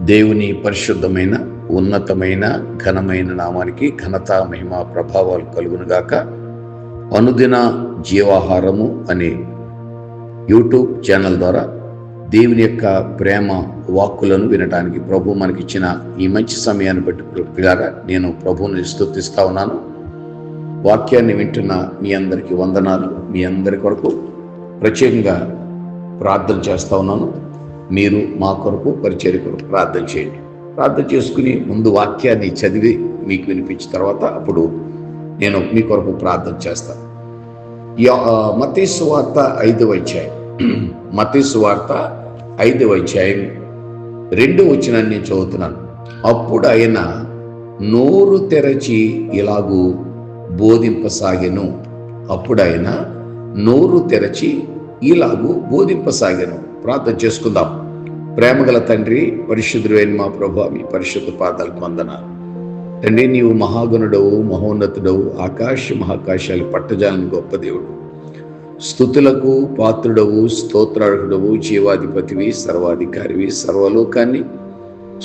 దేవుని పరిశుద్ధమైన ఉన్నతమైన ఘనమైన నామానికి ఘనత మహిమ ప్రభావాలు కలుగునుగాక. అనుదిన జీవాహారము అనే యూట్యూబ్ ఛానల్ ద్వారా దేవుని యొక్క ప్రేమ వాక్కులను వినడానికి ప్రభు మనకిచ్చిన ఈ మంచి సమయాన్ని బట్టి పిల్లారా నేను ప్రభువుని స్తుతిస్తా ఉన్నాను. వాక్యాన్ని వింటున్న మీ అందరికీ వందనాలు. మీ అందరి కొరకు ప్రత్యేకంగా ప్రార్థన చేస్తా ఉన్నాను. మీరు మా కొరకు పరిచర్య కొరకు ప్రార్థన చేయండి. ప్రార్థన చేసుకుని ముందు వాక్యాన్ని చదివి మీకు వినిపించిన తర్వాత అప్పుడు నేను మీ కొరకు ప్రార్థన చేస్తాను. మత్తయి సువార్త 5వ అధ్యాయం, మత్తయి సువార్త 5వ అధ్యాయం 2వ వచనాన్ని నేను చదువుతున్నాను. అప్పుడు ఆయన నోరు తెరచి ఇలాగూ బోధింపసాగెను. అప్పుడు ఆయన నోరు తెరచి ఇలాగూ బోధింపసాగెను. ప్రార్థన చేసుకుందాం. ప్రేమగల తండ్రి, పరిశుద్ధుడైన మా ప్రభువా, మీ పరిశుద్ధ పాదాలకు వందనాలు. తండ్రి, నీవు మహాగణుడవు, మహోన్నతుడవు, ఆకాశ మహాకాశాలు పట్టజాలని గొప్ప దేవుడు, స్తుతులకు పాత్రుడవు, స్తోత్రార్హుడవు, జీవాధిపతివి, సర్వాధికారివి, సర్వలోకాన్ని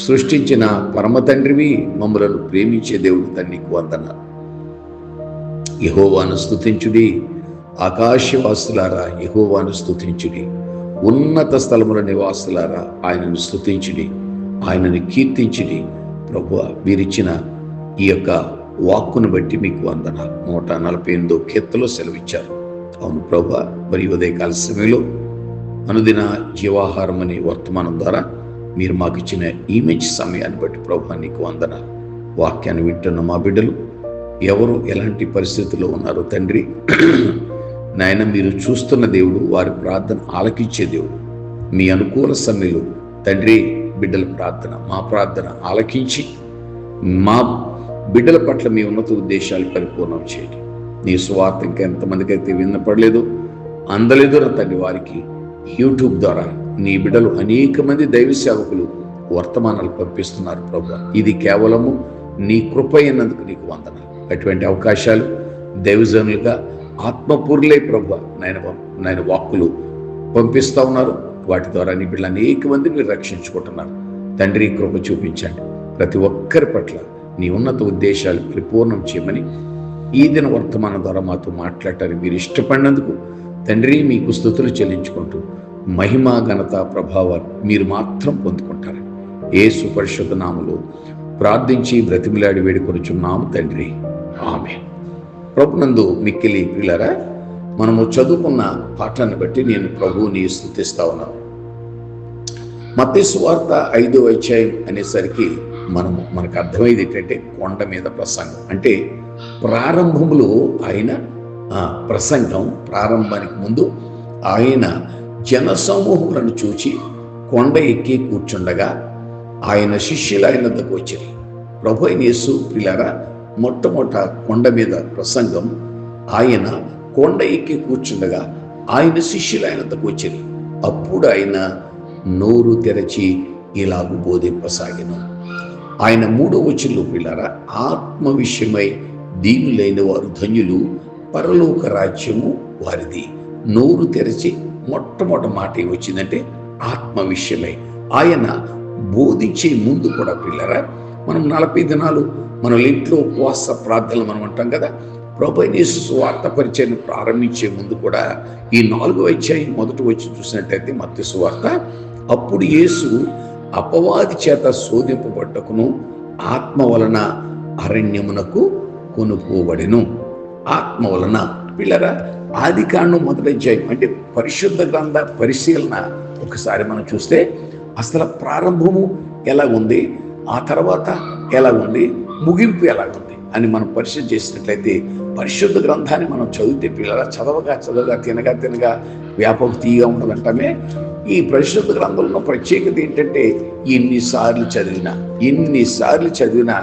సృష్టించిన పరమ తండ్రివి, మమ్మలను ప్రేమించే దేవుడు తండ్రికి వందనాలు. యెహోవాను స్తుతించుడి, ఆకాశవాసులారా యెహోవాను స్తుతించుడి, ఉన్నత స్థలముల నివాసులారా ఆయనను స్తుతించుడి, ఆయనను కీర్తించుడి. ప్రభువా, మీరిచ్చిన ఈ యొక్క వాక్కును బట్టి మీకు వందనాలు. 148వ కీర్తనలో సెలవిచ్చారు. అవును ప్రభువా, మరి ఉదయకాల సమయంలో అనుదిన జీవాహారం అనే వర్తమానం ద్వారా మీరు మాకు ఇచ్చిన ఈ మంచి సమయాన్ని బట్టి ప్రభువా నీకు వందనాలు. వాక్యాన్ని వింటున్న మా బిడ్డలు ఎవరు ఎలాంటి పరిస్థితుల్లో ఉన్నారో తండ్రి నాయన, మీరు చూస్తున్న దేవుడు, వారి ప్రార్థన ఆలకించే దేవుడు. మీ అనుకూల సమయంలో తండ్రి బిడ్డల ప్రార్థన, మా ప్రార్థన ఆలకించి మా బిడ్డల పట్ల మీ ఉన్నత ఉద్దేశాలు పరిపూర్ణం చేయండి. నీ సువార్త ఇంకా ఎంతమందికి అయితే విన్నపడలేదు, అందలేదో తండ్రి, వారికి యూట్యూబ్ ద్వారా నీ బిడ్డలు అనేక మంది దైవ సేవకులు వర్తమానాలు పంపిస్తున్నారు ప్రభు. ఇది కేవలము నీ కృప అయినందుకు నీకు వందనాలు. అటువంటి అవకాశాలు దైవజనులుగా ఆత్మపూర్లే ప్రభు నాయన వాక్కులు పంపిస్తూ ఉన్నారు. వాటి ద్వారా నీ బిడ్డలు అనేక మందిని మీరు రక్షించుకుంటున్నారు. తండ్రి, కృప చూపించండి. ప్రతి ఒక్కరి పట్ల నీ ఉన్నత ఉద్దేశాలు పరిపూర్ణం చేయమని ఈ దిన వర్తమానం ద్వారా మాతో మాట్లాడటానికి మీరు ఇష్టపడినందుకు తండ్రి మీకు స్తుతులు చెల్లించుకుంటూ మహిమ ఘనత ప్రభావాలు మీరు మాత్రం పొందుకుంటారని యేసు పరిశుద్ధ నామములో ప్రార్థించి బ్రతిమిలాడి వేడుకొనుచున్నాము తండ్రి, ఆమేన్. ప్రభునందు మిక్కిలి ప్రియులారా, మనము చదువుకున్న పాఠాన్ని బట్టి నేను ప్రభువుని స్తుతిస్తా ఉన్నాను. మత్తయి సువార్త 5వ అధ్యాయం అనేసరికి మనకు అర్థమైంది ఏంటంటే కొండ మీద ప్రసంగం. అంటే ప్రారంభంలో ఆయన ప్రసంగం ప్రారంభానికి ముందు ఆయన జనసమూహములను చూచి కొండ ఎక్కి కూర్చుండగా ఆయన శిష్యులు ఆయన వద్దకు వచ్చారు. ప్రభు అయిన యేసు ప్రియులారా, మొట్టమొదట కొండ మీద ప్రసంగం ఆయన కొండ ఎక్కి కూర్చుండగా ఆయన శిష్యులు ఆయన వద్దకు వచ్చారు. అప్పుడు ఆయన నోరు తెరచి ఇలాగూ బోధింపసాగెను. ఆయన 3వ వచనంలో ప్రియులారా, ఆత్మ విషయమై దీనులైన వారు ధన్యులు, పరలోక రాజ్యము వారిది. నోరు తెరచి మొట్టమొదటి మాట ఏమొచ్చిందంటే ఆత్మ విషయమై. ఆయన బోధించే ముందు కూడా ప్రియులారా, మనం 40 దినాలు మన ఇంట్లో ఉపవాస ప్రార్థనలు మనం అంటాం కదా. ప్రభువైన యేసు సువార్త పరిచయం ప్రారంభించే ముందు కూడా ఈ 4వ అధ్యాయం మొదటి వచ్చి చూసినట్టయితే మత్తయి సువార్త, అప్పుడు యేసు అపవాది చేత శోధింపబడ్డకును ఆత్మ వలన అరణ్యమునకు కొనుక్కోబడెను. ఆత్మ వలన పిల్లరా, ఆది కాండం మొదటి అధ్యాయం అంటే పరిశుద్ధ గ్రంథ పరిశీలన ఒకసారి మనం చూస్తే అసలు ప్రారంభము ఎలా ఉంది, ఆ తర్వాత ఎలా ఉంది, ముగింపు ఎలా ఉంది అని మనం పరిశీలన చేసినట్లయితే పరిశుద్ధ గ్రంథాన్ని మనం చదివితే పిల్లల చదవగా తినగా వ్యాపకతీగా ఉండాలంటామే. ఈ పరిశుద్ధ గ్రంథంలో ప్రత్యేకత ఏంటంటే ఎన్నిసార్లు చదివినా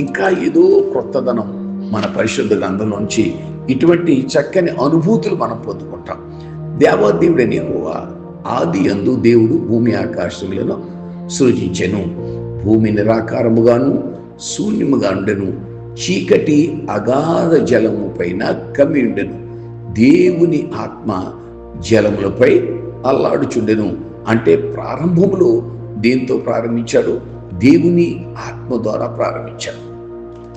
ఇంకా ఏదో క్రొత్తదనం మన పరిశుద్ధ గ్రంథం నుంచి ఇటువంటి చక్కని అనుభూతులు మనం పొందుకుంటాం. దేవాదేవుడైన యెహోవా ఆది యందు దేవుడు భూమి ఆకాశములను సృజించెను. భూమి నిరాకారముగాను శూన్యముగా ఉండెను. చీకటి అగాధ జలము పైన కమ్మి ఉండెను. దేవుని ఆత్మ జలములపై అల్లాడుచుండెను. అంటే ప్రారంభంలో దేంతో ప్రారంభించాడు? దేవుని ఆత్మ ద్వారా ప్రారంభించారు.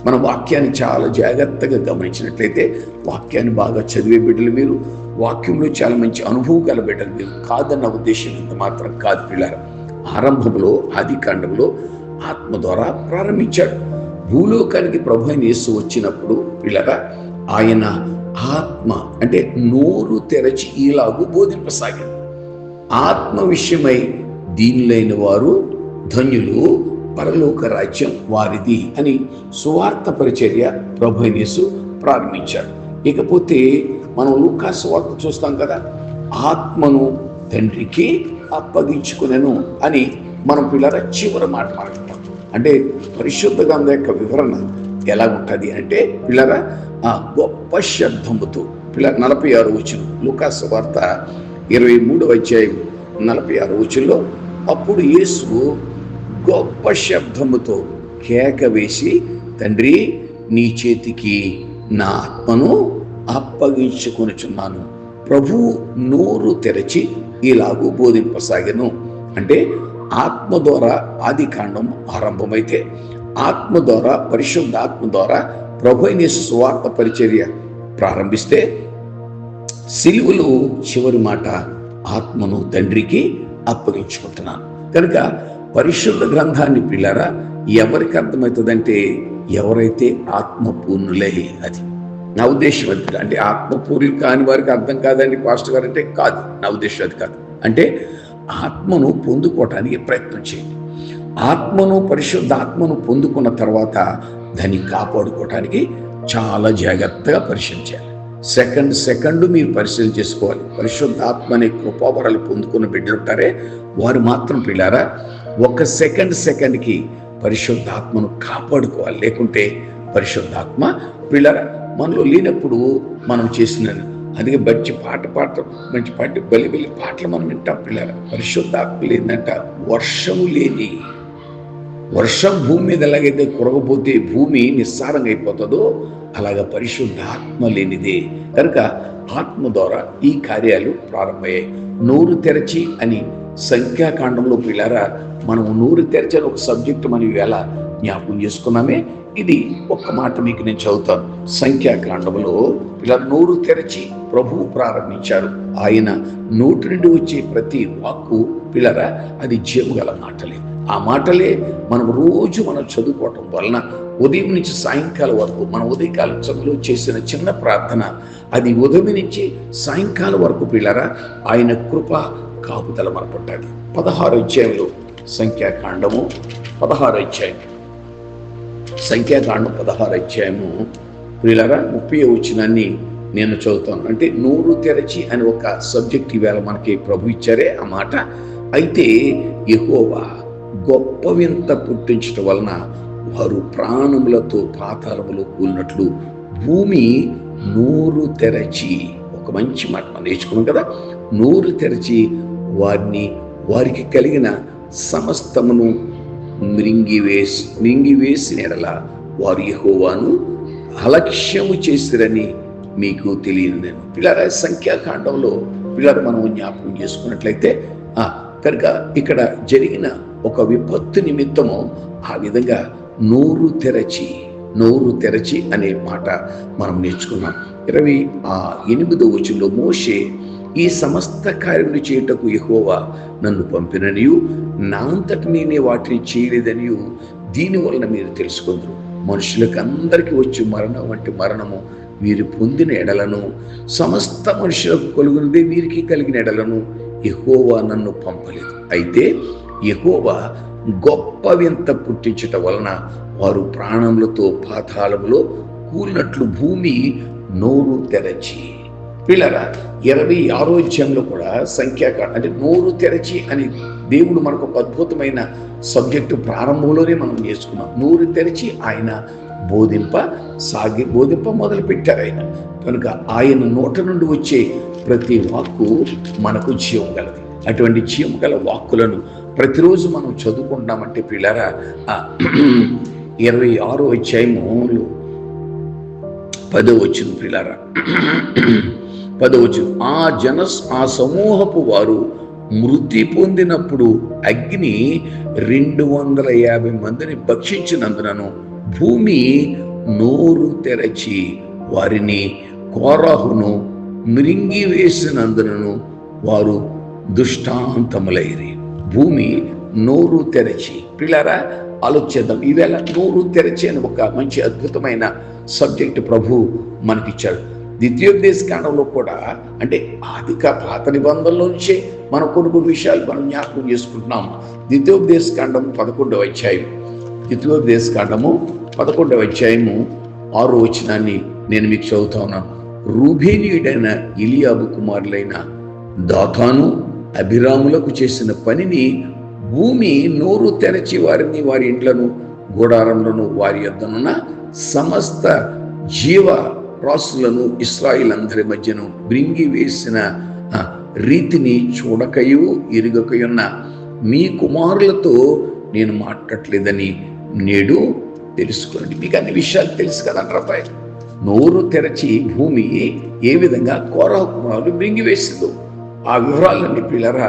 మన వాక్యాన్ని చాలా జాగ్రత్తగా గమనించినట్లయితే, వాక్యాన్ని బాగా చదివే బిడ్డలు మీరు, వాక్యంలో చాలా మంచి అనుభవం గల బిడ్డలు మీరు కాదన్న ఉద్దేశం ఇంత మాత్రం కాదు పిల్లలు. ఆరంభంలో ఆది కాండంలో ఆత్మ ద్వారా ప్రారంభించాడు. భూలోకానికి ప్రభు అయిన యేసు వచ్చినప్పుడు పిల్లగా ఆయన ఆత్మ అంటే నోరు తెరచి ఇలాగూ బోధింపసాగాడు. ఆత్మ విషయమై దీనులైన వారు ధన్యులు, పరలోక రాజ్యం వారిది అని సువార్త పరిచర్య ప్రభు అయిన యేసు ప్రారంభించాడు. ఇకపోతే మనం లూకా సువార్త చూస్తాం కదా, ఆత్మను తండ్రికి అప్పగించుకునేను అని మనం పిల్లల చివరి మాట మాట్లాడతాం. అంటే పరిశుద్ధ గ్రంథం యొక్క వివరణ ఎలా ఉంటుంది అంటే పిల్లల ఆ గొప్ప శబ్దముతో పిల్లల 46 వచనం, లూకా సువార్త 23వ అధ్యాయం 46 వచనంలో, అప్పుడు యేసు గొప్ప శబ్దముతో కేక వేసి, తండ్రి నీ చేతికి నా ఆత్మను అప్పగించుకొనుచున్నాను. ప్రభు నోరు తెరచి ఇలాగూ బోధింపసాగెను. అంటే ఆత్మ ద్వారా ఆది కాండం ఆరంభమైతే, ఆత్మ ద్వారా పరిశుద్ధ ఆత్మ ద్వారా ప్రభు అయిన యేసు సువార్త పరిచర్య ప్రారంభిస్తే, సిలువలో చివరి మాట ఆత్మను తండ్రికి అప్పగించుకుంటున్నాను. కనుక పరిశుద్ధ గ్రంథాన్ని పిల్లరా ఎవరికి అర్థమవుతుందంటే ఎవరైతే ఆత్మపూర్ణులే. అది నా ఉద్దేశం. అది అంటే ఆత్మపూర్ణులు కాని వారికి అర్థం కాదండి పాస్టర్ గారు అంటే కాదు, నా ఉద్దేశం అది కాదు. అంటే ఆత్మను పొందుకోవటానికి ప్రయత్నం చేయండి. ఆత్మను పరిశుద్ధ ఆత్మను పొందుకున్న తర్వాత దాన్ని కాపాడుకోవటానికి చాలా జాగ్రత్తగా పరిశీలన చేయాలి. సెకండ్ మీరు పరిశీలన చేసుకోవాలి. పరిశుద్ధ ఆత్మ అనే కృపావరాలు పొందుకున్న బిడ్డలు ఉంటారే, వారు మాత్రం పిల్లారా ఒక సెకండ్కి పరిశుద్ధాత్మను కాపాడుకోవాలి. లేకుంటే పరిశుద్ధాత్మ పిల్లరా మనలో లేనప్పుడు మనం చేసిన అందుకే మంచి బలి పాటలు మనం వింటాం పిల్లరా. పరిశుద్ధాత్మ లేదంట వర్షము లేని, వర్షం భూమి మీద ఎలాగైతే కురగపోతే భూమి నిస్సారంగా అయిపోతుందో అలాగా పరిశుద్ధ ఆత్మ లేనిదే. కనుక ఆత్మ ద్వారా ఈ కార్యాలు ప్రారంభమయ్యాయి. నోరు తెరచి అని సంఖ్యాకాండంలో పిల్లారా మనం నోరు తెరచని ఒక సబ్జెక్ట్ మనం ఇవాళ జ్ఞాపకం చేసుకున్నామే. ఇది ఒక్క మాట మీకు నేను చదువుతాను. సంఖ్యాకాండంలో ఇలా నోరు తెరచి ప్రభువు ప్రారంభించారు. ఆయన నోటి నుండి వచ్చే ప్రతి వాక్కు పిల్లరా అది జీవము గల మాటలే. ఆ మాటలే మనం రోజు చదువుకోవటం వలన ఉదయం నుంచి సాయంకాలం వరకు మనం ఉదయకాలం చదువులో చేసిన చిన్న ప్రార్థన అది ఉదయం నుంచి సాయంకాలం వరకు పిల్లరా ఆయన కృప కాపుదల మనపట్టాలి. 16వ అధ్యాయంలో సంఖ్యాకాండము 16వ అధ్యాయం, సంఖ్యాకాండం 16వ అధ్యాయము పిల్లరా 30వ వచనాన్ని నేను చదువుతాను. అంటే నోరు తెరచి అని ఒక సబ్జెక్ట్ ఈవేళ మనకి ప్రభు ఇచ్చారే ఆ మాట. అయితే యెహోవా గొప్ప వింత పుట్టించటం వలన వారు ప్రాణములతో పాతాళములో కూలినట్లు భూమి నోరు తెరచి, ఒక మంచి మాట మనం నేర్చుకున్నాం కదా, నోరు తెరచి వారికి కలిగిన సమస్తమును మింగివేసిన ఎడల వారు యెహోవాను అలక్ష్యము చేసిరని మీకు తెలియదు. నేను పిల్లల సంఖ్యాకాండంలో పిల్లలు మనం జ్ఞాపకం చేసుకున్నట్లయితే కనుక ఇక్కడ జరిగిన ఒక విపత్తు నిమిత్తము ఆ విధంగా నోరు తెరచి అనే మాట మనం నేర్చుకున్నాం. 28వ వచనంలో మోషే ఈ సమస్త కార్యములు చేయుటకు యెహోవా నన్ను పంపిననియు నా అంతట నేనే వాటిని చేయలేదనియు దీని వలన మీరు తెలుసుకుందరు. మనుషులకు అందరికీ వచ్చి మరణం వంటి మరణము వీరు పొందిన ఎడలను సమస్త మనుషులకు కలుగునదే వీరికి కలిగిన ఎడలను యెహోవా నన్ను పంపలేదు. అయితే యెహోవా గొప్ప వింత పుట్టించటం వలన వారు ప్రాణములతో పాతాళములో కూలినట్లు భూమి నోరు తెరచి. పిల్లరా 26వ అధ్యాయంలో కూడా సంఖ్యాకాండం అంటే నోరు తెరచి అని దేవుడు మనకు ఒక అద్భుతమైన సబ్జెక్టు ప్రారంభంలోనే మనం నేర్చుకున్నాం. నోరు తెరచి ఆయన బోధింప మొదలు పెట్టారు ఆయన. కనుక ఆయన నోట నుండి వచ్చే ప్రతి వాక్కు మనకు జీవం గలది. అటువంటి జీవం గల వాక్కులను ప్రతిరోజు మనం చదువుకుంటామంటే పిల్లరా 26వ అధ్యాయములో 10వ వచనం పిల్లరా 10వ వచనం ఆ సమూహపు వారు మృతి పొందినప్పుడు అగ్ని 250 మందిని భక్షించినందునను భూమి నోరు తెరచి వారిని కోరహును మృంగి వేసినందునను వారు దుష్టాంతములైరి. భూమి నోరు తెరచి, పిల్లరా ఆలోచిద్దాం. ఈవేళ నోరు తెరచి అని ఒక మంచి అద్భుతమైన సబ్జెక్ట్ ప్రభు మనకిచ్చాడు. ద్వితీయోపదేశకాండంలో కూడా, అంటే పాత నిబంధనలో నుంచే మన కొన్ని విషయాలు మనం జ్ఞాపకం చేసుకుంటున్నాం. ద్వితీయోపదేశకాండం 11వ అధ్యాయం, ద్వితీయోపదేశకాండము 11వ అధ్యాయము 6వ వచనాన్ని నేను మీకు చదువుతా ఉన్నాను. రూబేనీయుడైన ఎలియాబు కుమారులైన దాతాను అభిరాములకు చేసిన పనిని భూమి నోరు తెరచి వారిని, వారి ఇండ్లను, గూడారంలను, వారి యొద్దనున్న సమస్త జీవ రాసులను ఇశ్రాయేలందరి మధ్యను బ్రింగి వేసిన రీతిని చూడకయు ఎరుగకయున్న మీ కుమారులతో నేను మాట్లాడలేదని నేడు తెలుసుకోండి. మీకు అన్ని విషయాలు తెలుసు కదా అంటారు. నోరు తెరచి భూమి ఏ విధంగా కోరహ కుమారులు బ్రింగి వేసిందో ఆ వివరాలన్నీ పిల్లరా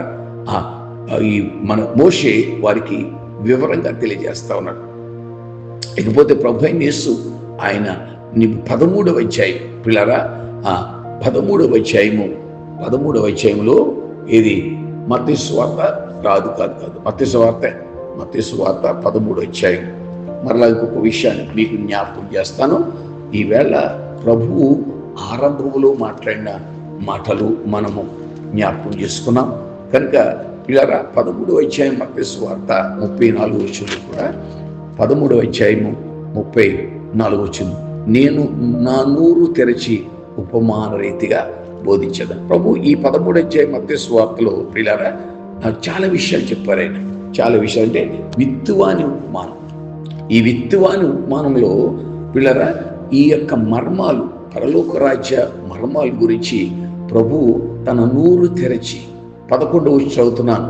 ఈ మన మోషే వారికి వివరంగా తెలియజేస్తా ఉన్నాడు. ఇకపోతే ప్రభు అయిన యేసు ఆయన 13వ అధ్యాయం పిల్లరా, 13వ అధ్యాయంలో ఇది మత్తయి సువార్త మత్తయి సువార్త 13వ అధ్యాయం. మరలా ఇంకొక విషయాన్ని మీకు జ్ఞాపకం చేస్తాను. ఈవేళ ప్రభువు ఆరంభంలో మాట్లాడిన మాటలు మనము జ్ఞాపకం చేసుకున్నాం కనుక పిల్లరా 13వ అధ్యాయం మత్తయి సువార్త 34వ వచనం కూడా 13వ అధ్యాయము 34వ వచనం, నేను నా నోరు తెరచి ఉపమాన రీతిగా బోధించదాను. ప్రభు ఈ 13వ అధ్యాయం మత్తయి సువార్తలో పిల్లరా చాలా విషయాలు చెప్పారు. ఆయన చాలా విషయాలు, అంటే విత్తువాని ఉపమానం. ఈ విత్తువాని ఉపమానంలో పిల్లరా ఈ యొక్క మర్మాలు, పరలోక రాజ్య మర్మాల గురించి ప్రభు తన నోరు తెరచి 11వ చదువుతున్నాను.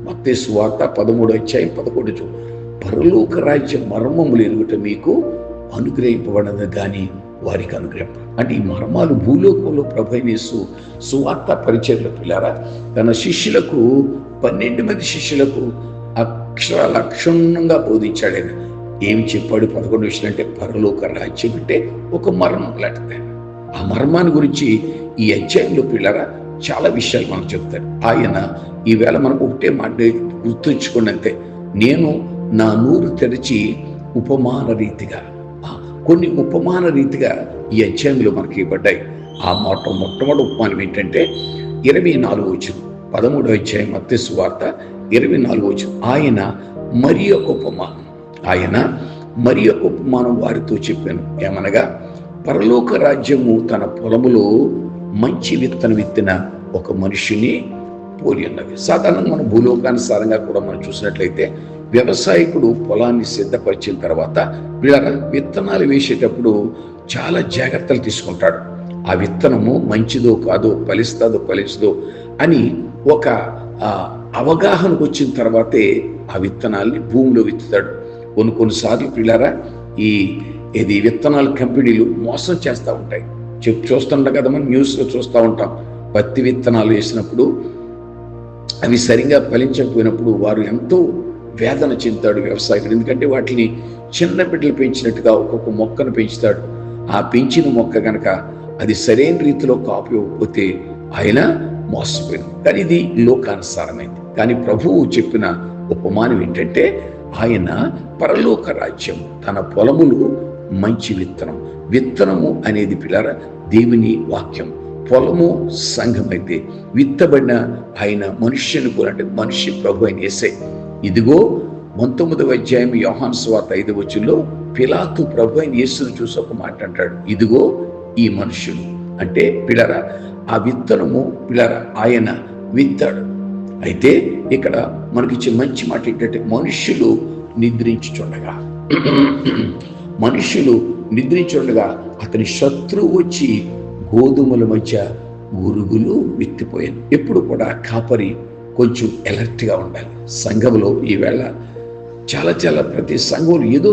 మత్తయి సువార్త 13వ అధ్యాయం 11. పరలోక రాజ్య మర్మములు ఎరుగుట మీకు అనుగ్రహింపబడదు కానీ వారికి అనుగ్రహింప. అంటే ఈ మర్మాలు భూలోకంలో ప్రభు అయిన యేసు సువార్త పరిచర్య పిల్లారా తన శిష్యులకు 12 మంది శిష్యులకు అక్షరాలక్షుణ్ణంగా బోధించాడు. ఆయన ఏమి చెప్పాడు 11 విషయం అంటే పరలోక రాజ్యం అంటే ఒక మర్మం లాంటిది. ఆ మర్మాన్ని గురించి ఈ అధ్యాయంలో పిల్లరా చాలా విషయాలు మనకు చెప్తారు. ఆయన ఈవేళ మనకు ఒకటే మాట గుర్తుంచుకోండి అంతే, నేను నా నోరు తెరిచి ఉపమాన రీతిగా, కొన్ని ఉపమాన రీతిగా ఈ అధ్యాయంలో మనకి ఇవ్వబడ్డాయి. ఆ మొట్టమొదటి ఉపమానం ఏంటంటే 24వ వచనం 13వ అధ్యాయం మత్తయి సువార్త 24వ వచనం, ఆయన మరి ఒక ఉపమానం వారితో చెప్పాను. ఏమనగా పరలోక రాజ్యము తన పొలములో మంచి విత్తనం విత్తిన ఒక మనిషిని పోలి ఉన్నది. సాధారణంగా మన భూలోకానుసారంగా కూడా మనం చూసినట్లయితే వ్యవసాయకుడు పొలాన్ని సిద్ధపరిచిన తర్వాత విత్తనాలు వేసేటప్పుడు చాలా జాగ్రత్తలు తీసుకుంటాడు. ఆ విత్తనము మంచిదో కాదో, ఫలిస్తుందో అని ఒక అవగాహనకు వచ్చిన తర్వాతే ఆ విత్తనాల్ని భూమిలో విత్తుతాడు. కొన్నిసార్లు పిల్లారా ఇది విత్తనాల కంపెనీలు మోసం చేస్తూ ఉంటాయి. చూస్తుంటాం కదా, మనం న్యూస్లో చూస్తూ ఉంటాం. పత్తి విత్తనాలు వేసినప్పుడు అవి సరిగా ఫలించకపోయినప్పుడు వారు ఎంతో వేదన చెందుతాడు వ్యవసాయకుడు. ఎందుకంటే వాటిని చిన్న బిడ్డలు పెంచినట్టుగా ఒక్కొక్క మొక్కను పెంచుతాడు. ఆ పెంచిన మొక్క కనుక అది సరైన రీతిలో కాపు ఇవ్వకపోతే ఆయన మోసపోయింది. కానీ ఇది లోకానుసారమైంది. కానీ ప్రభువు చెప్పిన ఉపమానం ఏంటంటే ఆయన పరలోక రాజ్యం తన పొలములు మంచి విత్తనము అనేది పిల్లరా దేవుని వాక్యం. పొలము సంఘమైతే విత్తబడిన ఆయన మనుష్యుని అంటే మనిషి ప్రభు అయిన యేసే. ఇదిగో 19వ అధ్యాయం యోహాను సువార్త 5వ వచనంలో పిలాతు ప్రభు అయిన యేసును చూసి ఒక మాట అంటాడు, ఇదిగో ఈ మనుష్యుడు. అంటే పిల్లరా ఆ విత్తనము పిల్లరా ఆయన విత్తాడు. అయితే ఇక్కడ మనకిచ్చే మంచి మాట ఏంటంటే మనుష్యులు నిద్రించుండగా అతని శత్రువు వచ్చి గోధుమల మధ్య గురుగులు విత్తిపోయాను. ఎప్పుడు కూడా కాపరి కొంచెం అలర్ట్గా ఉండాలి. సంఘంలో ఈవేళ చాలా ప్రతి సంఘంలో ఏదో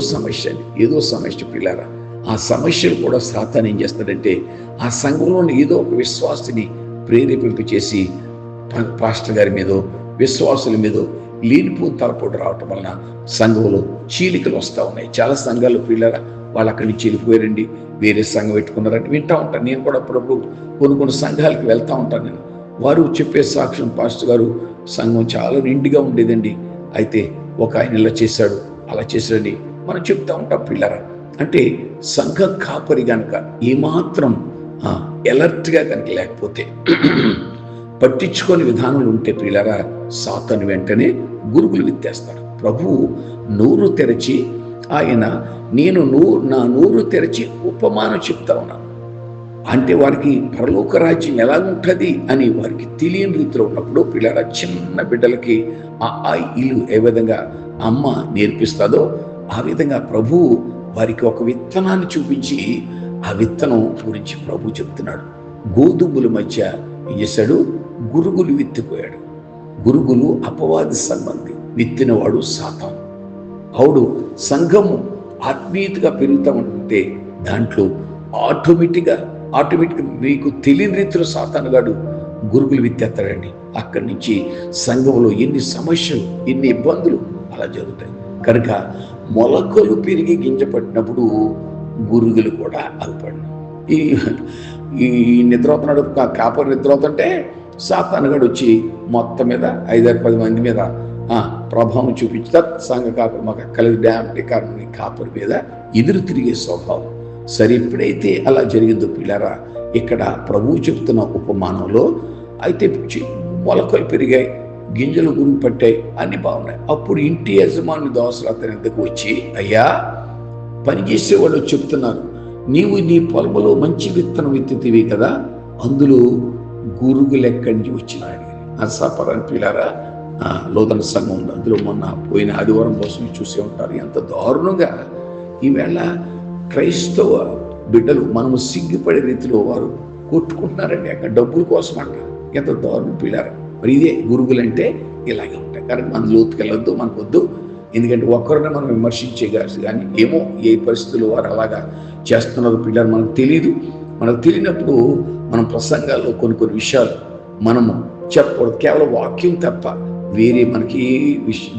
సమస్య పిల్లారా. ఆ సమస్యలు కూడా సాతాను ఏం చేస్తాడంటే ఆ సంఘంలో ఏదో ఒక విశ్వాసిని ప్రేరేపింప చేసి పాస్టర్ గారి మీదో విశ్వాసుల మీద లేనిపోని తలపోటు రావటం వలన సంఘంలో చీలికలు వస్తూ ఉన్నాయి. చాలా సంఘాలు పిల్లల వాళ్ళు అక్కడి నుంచి వెళ్ళిపోయారండి, వేరే సంఘం పెట్టుకున్నారని వింటూ ఉంటాను. నేను కూడా అప్పుడప్పుడు కొన్ని సంఘాలకు వెళ్తూ ఉంటాను. నేను వారు చెప్పే సాక్ష్యం, పాస్టర్ గారు సంఘం చాలా నిండుగా ఉండేదండి, అయితే ఒక ఆయన ఇలా చేశాడు అలా చేశాడని మనం చెప్తా ఉంటాం పిల్లరా. అంటే సంఘ కాపరి కనుక ఏమాత్రం ఎలర్ట్గా కనుక లేకపోతే, పట్టించుకొని విధానంలో ఉంటే పిల్లరా, సాతాను వెంటనే గురుగులు విత్తేస్తాడు. ప్రభువు నోరు తెరచి ఆయన నేను నా నోరు తెరచి ఉపమానం చెప్తా ఉన్నాను అంటే వారికి పరలోక రాజ్యం ఎలాగుంటుంది అని వారికి తెలియని రీతిలో ఉన్నప్పుడు పిల్లల చిన్న బిడ్డలకి ఆ ఇల్లు ఏ విధంగా అమ్మ నేర్పిస్తుందో ఆ విధంగా ప్రభువు వారికి ఒక విత్తనాన్ని చూపించి ఆ విత్తనం గురించి ప్రభు చెప్తున్నాడు. గోధుమల మధ్య చేశాడు, గురుగులు విత్తిపోయాడు. గురుగులు అపవాది సంబంధి, విత్తినవాడు సాతాను. అవుడు సంఘము ఆత్మీయతగా పెరుగుతూ ఉంటే దాంట్లో ఆటోమేటిక్గా మీకు తెలియని రీతిలో సాతానుగాడు గురుగులు విత్తేస్తాడండి. అక్కడి నుంచి సంఘంలో ఎన్ని సమస్యలు, ఎన్ని ఇబ్బందులు అలా జరుగుతాయి. కనుక మొలకలు పెరిగి గింజ పట్టినప్పుడు గురుగులు కూడా అగుపడినాయి. ఈ నిద్రవుతున్నాడు, కాపరి నిద్రవుతుంటే సాతానుగాడు వచ్చి మొత్తం మీద 5-10 మంది మీద ప్రభావం చూపించుతా సంఘ కాపరి మాకు కలిసి డ్యామ్ కాపరి మీద ఎదురు తిరిగే స్వభావం. సరే, ఎప్పుడైతే అలా జరిగిందో పిల్లరా, ఇక్కడ ప్రభువు చెప్తున్న ఉపమానంలో అయితే మొలకలు పెరిగాయి, గింజలు గురుగు పట్టాయి, అన్ని బాగున్నాయి. అప్పుడు ఇంటి యజమాని దోసలు అతని దగ్గరకు వచ్చి, అయ్యా పనిచేసేవాళ్ళు చెప్తున్నారు, నీవు నీ పొలంలో మంచి విత్తనం విత్తితివి కదా, అందులో గురుగులు ఎక్కడి నుంచి వచ్చినాయని. అసాపరాని పిల్లారా, లోదన సంఘం ఉంది, అందులో మొన్న పోయిన ఆదివారం కోసం చూసే ఉంటారు. ఎంత దారుణంగా ఈవేళ క్రైస్తవ బిడ్డలు మనము సిగ్గుపడే రీతిలో వారు కొట్టుకుంటున్నారండి, అక్కడ డబ్బుల కోసం అంట. ఎంత దారుణం పిల్లారా. మరి ఇదే గురుగులంటే ఇలాగే ఉంటాయి. కాబట్టి మనం లోతుకెళ్ళొద్దు, మనకు వద్దు. ఎందుకంటే ఒక్కరిని మనం విమర్శించేగారు, కానీ ఏమో ఏ పరిస్థితుల్లో వారు అలాగా చేస్తున్నారు పిల్లలు మనకు తెలియదు. మనకు తెలియనప్పుడు మనం ప్రసంగాల్లో కొన్ని విషయాలు మనము చెప్పకూడదు. కేవలం వాక్యం తప్ప వేరే మనకి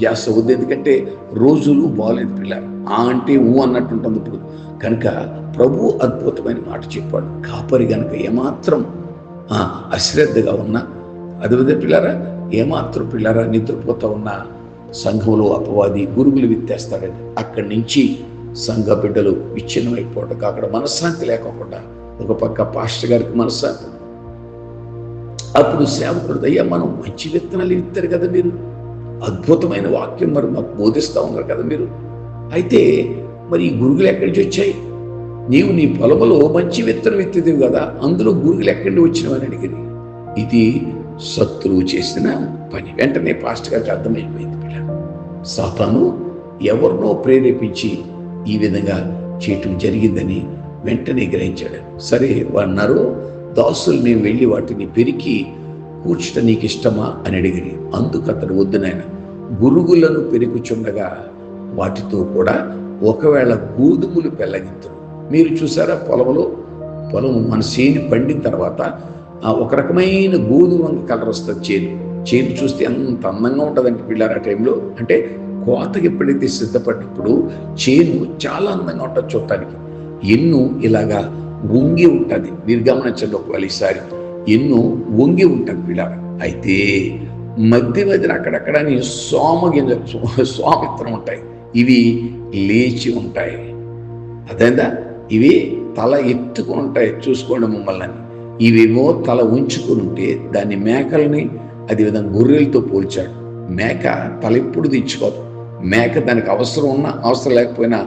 చేస్తా వద్దు. ఎందుకంటే రోజులు బాగాలేదు పిల్లలు, అంటే అన్నట్టు ఉంటుంది ఇప్పుడు. కనుక ప్రభు అద్భుతమైన మాట చెప్పాడు. కాపరి కనుక ఏమాత్రం అశ్రద్ధగా ఉన్నా, అదే పిల్లరా, ఏమాత్రం పిల్లరా నిద్రపోతా ఉన్న సంఘంలో అపవాది గురుగులు విత్తేస్తాడండి. అక్కడి నుంచి సంఘ బిడ్డలు విచ్ఛిన్నమైపోవడం, అక్కడ మనశ్శాంతి లేకుండా, ఒక పక్క పాస్టర్ గారికి మనశ్శాంతి, అప్పుడు సేవకుడు, అయ్యా మనం మంచి విత్తనాలు విత్తారు కదా, మీరు అద్భుతమైన వాక్యం మరి మాకు బోధిస్తూ ఉన్నారు కదా మీరు, అయితే మరి ఈ గురుగులు ఎక్కడి నుంచి వచ్చాయి? నీవు నీ పొలంలో మంచి విత్తనం విత్తిదివి కదా, అందులో గురుగులు ఎక్కడి నుంచి వచ్చినవని అడిగింది. ఇది శత్రువు చేసిన పని. వెంటనే పాస్టర్ గారికి అర్థమైపోయింది, పిల్లలు సాతాను ఎవరినో ప్రేరేపించి ఈ విధంగా చేయటం జరిగిందని వెంటనే గ్రహించాడు. సరే అన్నారు, దాసులు నేను వెళ్ళి వాటిని పెరికి కూర్చుట నీకు ఇష్టమా అని అడిగిరి. అందుకు అతడు, వద్దు నాయన, గురుగులను పెరుగుచుండగా వాటితో కూడా ఒకవేళ గోధుమలు పెళ్ళగింతురు. మీరు చూసారా, పొలం మన చేను పండిన తర్వాత ఒక రకమైన గోధుమ కలర్ వస్తుంది చేను చూస్తే ఎంత అందంగా ఉంటుందంటే పిల్లలు ఆ టైంలో. అంటే కోతకి ఎప్పుడైతే సిద్ధపడినప్పుడు చేను చాలా అందంగా ఉంటుంది చూడటానికి. ఎన్ను ఇలాగా వంగి ఉంటుంది, మీరు గమనించండి ఒకవేళ ఈసారి, ఎన్ను వంగి ఉంటుంది పిల్లలు. అయితే మధ్యన అక్కడక్కడ సోమిత్రం ఉంటాయి, ఇవి లేచి ఉంటాయి. అదేందా, ఇవి తల ఎత్తుకుని ఉంటాయి, చూసుకోండి మమ్మల్ని. ఇవేమో తల ఉంచుకుని ఉంటే దాన్ని మేకల్ని అదేవిధంగా గొర్రెలతో పోల్చాడు. మేక తల ఎప్పుడు దించుకోదు. మేక దానికి అవసరం ఉన్నా అవసరం లేకపోయినా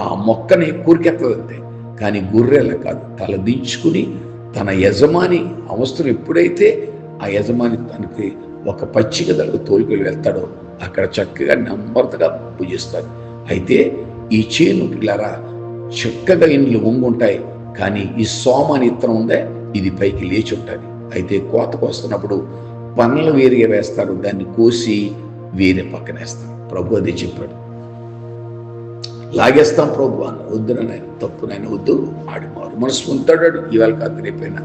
ఆ మొక్కని కూరికెత్తదంతే. కానీ గొర్రెలా కాదు, తల దించుకుని తన యజమాని అవసరం ఎప్పుడైతే ఆ యజమాని తనకి ఒక పచ్చిక దగ్గర తోలుకొని వెళ్తాడో అక్కడ చక్కగా నెమ్మదిగా పూజిస్తాడు. అయితే ఈ చేను పిల్లరా చక్కగా ఇండ్లు వంగుంటాయి, కానీ ఈ సోమ అనే ఇత్తనం ఉందే, ఇది పైకి లేచి ఉంటుంది. అయితే కోతకు వస్తున్నప్పుడు పనులు వేరుగా వేస్తారు, దాన్ని కోసి వేరే పక్కన వేస్తారు. ప్రభు అదే చెప్పాడు, లాగేస్తాం ప్రభు అన్న. వద్దు నాయన, తప్పు నాయన, వద్దు. ఆడి మారు మనసు పొందుతాడు, ఇవాళ కాదు రేపైనా.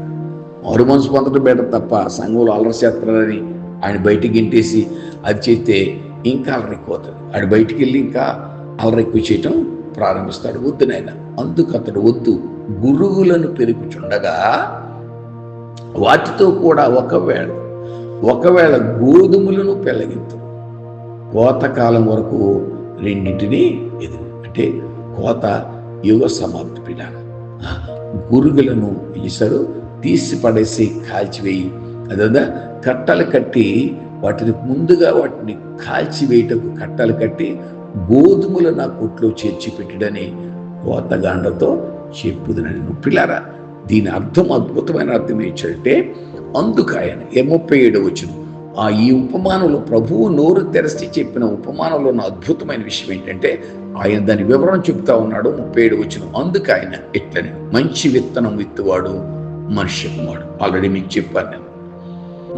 మారు మనసు పొందడం బెటర్ తప్ప సంఘంలో అలరసేస్తారని ఆయన బయటికి గింటేసి అది చేస్తే ఇంకా అలరెక్కువవుతుంది. ఆడు బయటికి వెళ్ళి ఇంకా అలరెక్కువ చేయటం ప్రారంభిస్తాడు. వద్దు నాయన, అందుకు అతడు వద్దు, గురుగులను పెరుగుచుండగా వాటితో కూడా ఒకవేళ గోధుమలను పెళ్ళగించు, కోతకాలం వరకు రెండింటినీ ఎదురు. అంటే కోత యుగ సమాప్తి పిల్లలు. గురుగులను ఈసారు తీసి పడేసి కాల్చివేయి, అదే కట్టలు కట్టి వాటిని కాల్చివేయటకు కట్టలు కట్టి గోధుమలు నా కొట్లో చేర్చి పెట్టడని కోతగాండతో చెప్పుదునని. నువ్వు పిల్లారా, దీని అర్థం, అద్భుతమైన అర్థం ఏంటంటే, అందుకు ఆయన 37 వచనం, ఈ ఉపమానంలో ప్రభువు నోరు తెరచి చెప్పిన ఉపమానంలో ఉన్న అద్భుతమైన విషయం ఏంటంటే, ఆయన దాని వివరణ చెబుతా ఉన్నాడు. 37 వచనం, అందుకు ఆయన ఎట్లని, మంచి విత్తనం విత్తువాడు మనుష్య కుమారుడు. ఆల్రెడీ మీకు చెప్పాను నేను.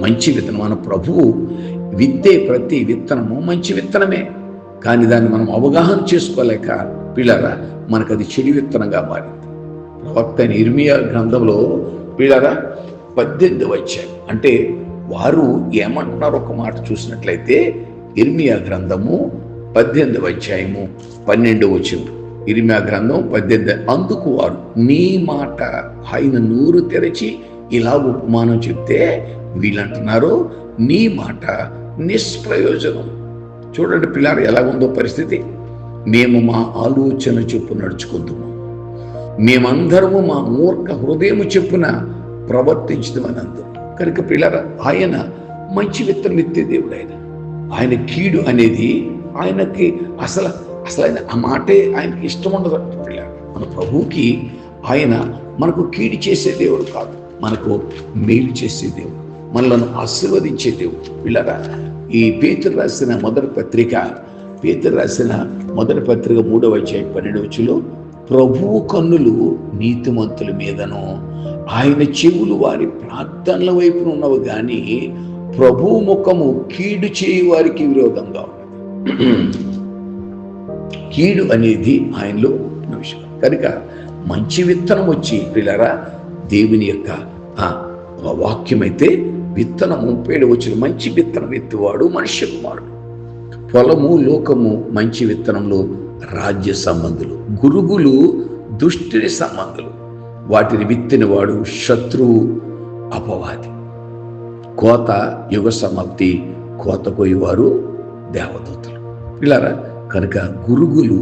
మంచి విత్తనం, మన ప్రభువు విత్తే ప్రతి విత్తనము మంచి విత్తనమే. కానీ దాన్ని మనం అవగాహన చేసుకోలేక పిల్లరా మనకు అది చెడు విత్తనంగా మారింది. ప్రవక్త అయిన ఇర్మియా గ్రంథంలో పిల్లరా 18వ అధ్యాయం, అంటే వారు ఏమంటున్నారు ఒక మాట చూసినట్లయితే, ఇర్మియా గ్రంథము 18వ అధ్యాయము 12వ వచనం, ఇర్మియా గ్రంథం 18. అందుకు వారు నీ మాట, ఆయన నోరు తెరచి ఇలా ఉపమానం చెప్తే వీళ్ళంటున్నారు నీ మాట నిష్ప్రయోజనం. చూడండి పిల్లారు ఎలా ఉందో పరిస్థితి. మేము మా ఆలోచన చెప్పు నడుచుకుందాము, మేమందరము మా మూర్ఖ హృదయము చెప్పున ప్రవర్తించదమని అందరూ. కనుక పిల్లారా, ఆయన మంచి విత్తనం ఎత్తే దేవుడు. ఆయన కీడు అనేది ఆయనకి అసలు ఆయన ఆ మాటే ఆయనకి ఇష్టం ఉండదు. పిల్లారు, మన ప్రభువుకి ఆయన మనకు కీడు చేసే దేవుడు కాదు, మనకు మేలు చేసే దేవుడు, మనలను ఆశీర్వదించే దేవుడు. పిల్లారా, ఈ పేతురు రాసిన మొదటి పత్రిక 3వ అధ్యాయం 12వ వచనంలో, ప్రభువు కన్నులు నీతిమంతుల మీదను, ఆయన చెవులు వారి ప్రార్థనల వైపున ఉన్నవి కానీ ప్రభువు ముఖము కీడు చేయి వారికి విరోధంగా ఉన్నది. కీడు అనేది ఆయనలో విషయం. కనుక మంచి విత్తనం వచ్చి పిల్లరా, దేవుని యొక్క వాక్యమైతే విత్తనం 37 వచ్చిన మంచి విత్తనం ఎత్తువాడు మనుష్య కుమారుడు. పొలము లోకము మంచి విత్తనంలో రాజ్య సంబంధులు, గురుగులు దుష్టుని సంబంధులు, వాటిని విత్తినవాడు శత్రువు అపవాది. కోత యుగ సమాప్తి, కోత కోయేవారు దేవదూతలు. పిల్లారా, కనుక గురుగులు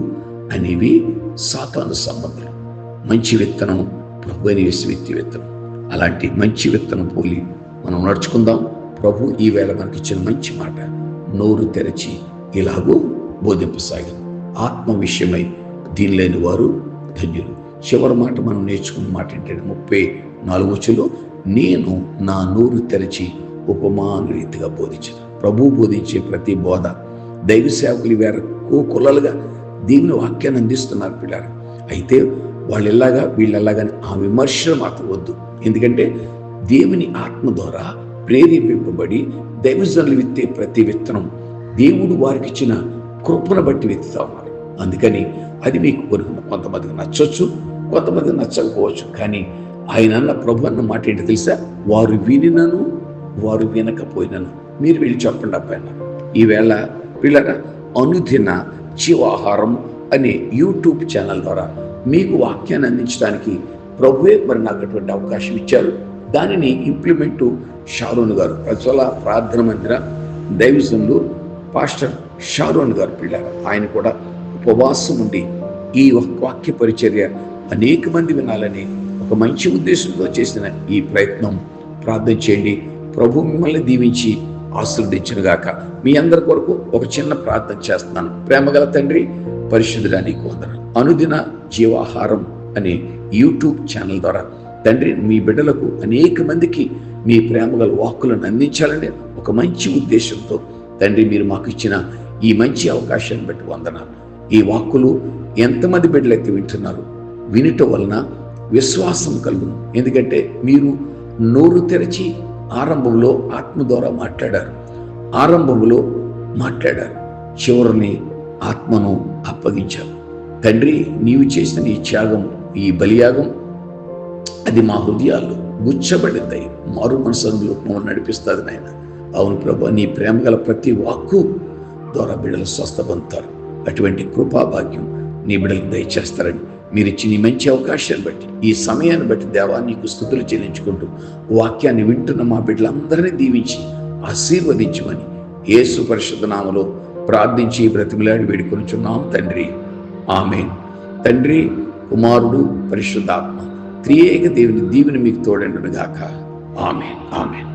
అనేవి సాతాను సంబంధులు. మంచి విత్తనం ప్రభుని విత్తి విత్తనం. అలాంటి మంచి విత్తనం పోలి మనం నడుచుకుందాం. ప్రభు ఈవేళ మనకి ఇచ్చిన మంచి మాట నోరు తెరచి ఇలాగూ బోధింపసాగి, ఆత్మ విషయమై దీని లేని వారు ధన్యులు. చివరి మాట మనం నేర్చుకున్న మాట ఏంటంటే 34వ వచనంలో, నేను నా నోరు తెరచి ఉపమాన రీతిగా బోధించిన. ప్రభు బోధించే ప్రతి బోధ దైవ సేవకులు వేర కులలుగా దేవుని వాక్యాన్ని అందిస్తున్నారు పిల్లలు. అయితే వీళ్ళెలాగని ఆ విమర్శలు మాత్రం వద్దు. ఎందుకంటే దేవుని ఆత్మ ద్వారా ప్రేరేపింపబడి దైవజనులు విత్తే ప్రతి విత్తనం దేవుడు వారికి ఇచ్చిన కృపను బట్టి విత్తుతా ఉన్నారు. అందుకని అది మీకు కొంతమందికి నచ్చొచ్చు, కొంతమందికి నచ్చకపోవచ్చు. కానీ ఆయన అన్న ప్రభు అన్న మాట ఏంటి తెలుసా? వారు వినినను వారు వినకపోయినను మీరు వెళ్ళి చెప్పండి అబ్బాయి. ఈవేళ పిల్లల అనుదిన జీవాహారం అనే యూట్యూబ్ ఛానల్ ద్వారా మీకు వాక్యాన్ని అందించడానికి ప్రభువే మరి నాకు అటువంటి అవకాశం ఇచ్చారు. దానిని ఇంప్లిమెంటు షారోన్ గారు, ప్రజల ప్రార్థన మందిర దైవజనులు పాస్టర్ షారోన్ గారు పిల్లలు, ఆయన కూడా ఉపవాసం ఉండి ఈ వాక్య పరిచర్య అనేక మంది వినాలని ఒక మంచి ఉద్దేశంతో చేసిన ఈ ప్రయత్నం. ప్రార్థన చేయండి. ప్రభు మిమ్మల్ని దీవించి ఆశీర్వదించునుగాక. మీ అందరి కొరకు ఒక చిన్న ప్రార్థన చేస్తున్నాను. ప్రేమగల తండ్రి, పరిశుద్ధుడా నీకు వందనాలు. అనుదిన జీవాహారం అనే యూట్యూబ్ ఛానల్ ద్వారా తండ్రి మీ బిడ్డలకు అనేక మందికి మీ ప్రేమగల వాక్కులను అందించాలని ఒక మంచి ఉద్దేశంతో తండ్రి మీరు మాకు ఇచ్చిన ఈ మంచి అవకాశాన్ని బట్టి వందనాలు. ఈ వాక్కులు ఎంతమంది బిడ్డలైతే వింటున్నారు, వినటం వలన విశ్వాసం కలుగును. ఎందుకంటే మీరు నోరు తెరచి ఆరంభంలో ఆత్మ ద్వారా మాట్లాడారు, చివరిని ఆత్మను అప్పగించారు. తండ్రి నీవు చేసిన ఈ త్యాగం, ఈ బలియాగం అది మా హృదయాల్లో గుచ్చబడింది. మారు మనసులోకి మమ్మల్ని నడిపిస్తుంది నాయన. అవును ప్రభు, నీ ప్రేమ గల ప్రతి వాక్కు ద్వారా బిడ్డలు స్వస్థ పొందుతారు. అటువంటి కృపాభాగ్యం నీ బిడ్డలకు దయచేస్తారని మీరు ఇచ్చిన ఈ మంచి అవకాశాన్ని బట్టి, ఈ సమయాన్ని బట్టి దేవా నీకు స్తుతులు చెల్లించుకుంటూ వాక్యాన్ని వింటున్న మా బిడ్డలందరినీ దీవించి ఆశీర్వదించమని యేసు పరిశుద్ధ నామములో ప్రార్థించి బ్రతిమిలాడి వేడుకొనుచున్నాం తండ్రి, ఆమేన్. తండ్రి, కుమారుడు, పరిశుద్ధాత్మ త్రియేక దేవుని దీవెన మీకు తోడండును గాక. ఆమేన్, ఆమేన్.